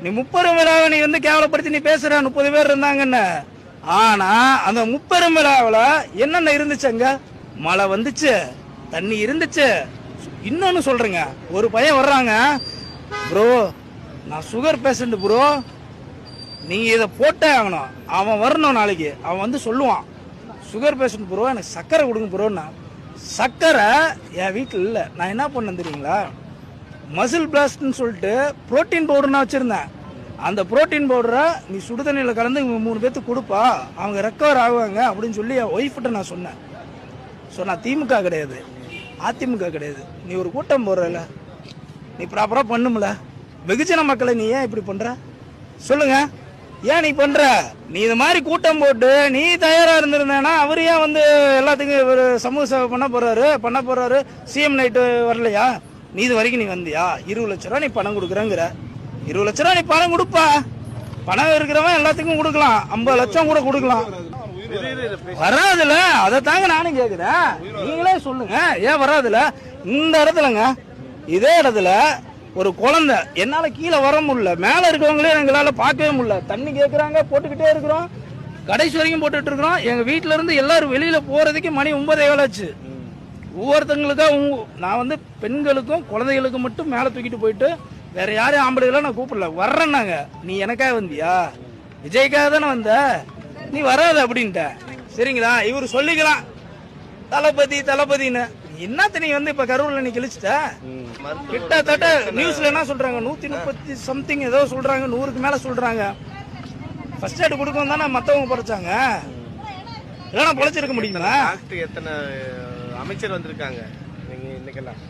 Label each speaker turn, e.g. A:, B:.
A: நீ 30 விழாவை நீ வந்து கேவலப்படுத்தி நீ பேசுற 30 பேர் இருந்தாங்கன்னு. ஆனா அந்த 30 விழாவில் என்னென்ன இருந்துச்சு? அங்க மழை வந்துச்சு, தண்ணி இருந்துச்சு. இன்னொன்னு சொல்றேங்க, ஒரு பையன் வர்றாங்க, ப்ரோ நான் சுகர் பேஷண்ட் ப்ரோ, நீங்க இதை போட்டே ஆகணும். அவன் வரணும் நாளைக்கு, அவன் வந்து சொல்லுவான் சுகர் பேஷண்ட் ப்ரோ எனக்கு சக்கரை கொடுங்க ப்ரோன்னா. சக்கரை என் வீட்டில் இல்லை. நான் என்ன பண்ணேன் தெரியுங்களா? மசில் பிளாஸ்ட்னு சொல்லிட்டு புரோட்டீன் பவுடர் நான் வச்சிருந்தேன். அந்த புரோட்டீன் பவுடரை நீ சுடுதண்ணியில் கலந்து 3 பேர்த்துக்கு கொடுப்பா, அவங்க ரெக்கவர் ஆகுவாங்க அப்படின்னு சொல்லி என் ஒய்ஃப்கிட்ட நான் சொன்னேன். நான் திமுக கிடையாது, அதிமுக கிடையாது. நீ ஒரு கூட்டம் போடுறல, நீ ப்ராப்பராக பண்ணும்ல. வெகுஜன மக்களை நீ ஏன் இப்படி பண்ற சொல்லுங்க? ஏன் நீ பண்ற? நீ இது மாதிரி கூட்டம் போட்டு நீ தயாரா இருந்திருந்தேன்னா அவர் ஏன் வந்து எல்லாத்துக்கும் ஒரு சமூக சேவை பண்ண போறாரு? சிஎம் நைட்டு வரலையா? நீ இது வரைக்கும் நீ வந்தியா? 20 லட்ச ரூபா நீ பணம் கொடுக்குறங்கிற. 20 லட்ச ரூபா நீ பணம் கொடுப்பா. பணம் இருக்கிறவன் எல்லாத்துக்கும் கொடுக்கலாம், 50 லட்சம் கூட கொடுக்கலாம். வராதுல, அதை தாங்க நானும் கேக்குறேன். நீங்களே சொல்லுங்க ஏன் வராதுல? இந்த இடத்துலங்க, இதே இடத்துல ஒரு குழந்தை என்னால கீழே வர முடியல, மேல இருக்கவங்களே எங்களால பார்க்கவே முடியல. தண்ணி கேட்கறாங்க, போட்டுக்கிட்டே இருக்கிறோம், கடைசி வரைக்கும் போட்டுட்டு இருக்கிறோம். எங்க வீட்டுல இருந்து எல்லாரும் வெளியில போறதுக்கு மணி 9:15 ஆச்சு. ஒவ்வொருத்தங்களுக்கா நான் வந்து பெண்களுக்கும் குழந்தைகளுக்கும் மட்டும் மேல தூக்கிட்டு போயிட்டு வேற யாரையும் ஆம்பளைகளை நான் கூப்பிடல. வர்றேன்னாங்க. நீ எனக்காக வந்தியா? விஜய்க்காக தானே வந்த, நீ வராது அப்படின்ட்ட. சரிங்களா? இவரு சொல்லிக்கலாம் தளபதின்னு. என்னத்த நீ வந்து இப்ப கரூர்ல நீ கிழிச்சிட்ட? கிட்டத்தட்ட நியூஸ்ல என்ன சொல்றாங்க, 130 சம்திங் ஏதோ சொல்றாங்க, 100க்கு மேல சொல்றாங்க. ஃபர்ஸ்ட் எய்ட் கொடுக்கும் தானே மத்தவங்க படைச்சாங்க. இல்லைன்னா பொழைச்சிருக்க முடியுங்களா?
B: எத்தனை அமைச்சர் வந்திருக்காங்க இன்னைக்கெல்லாம்?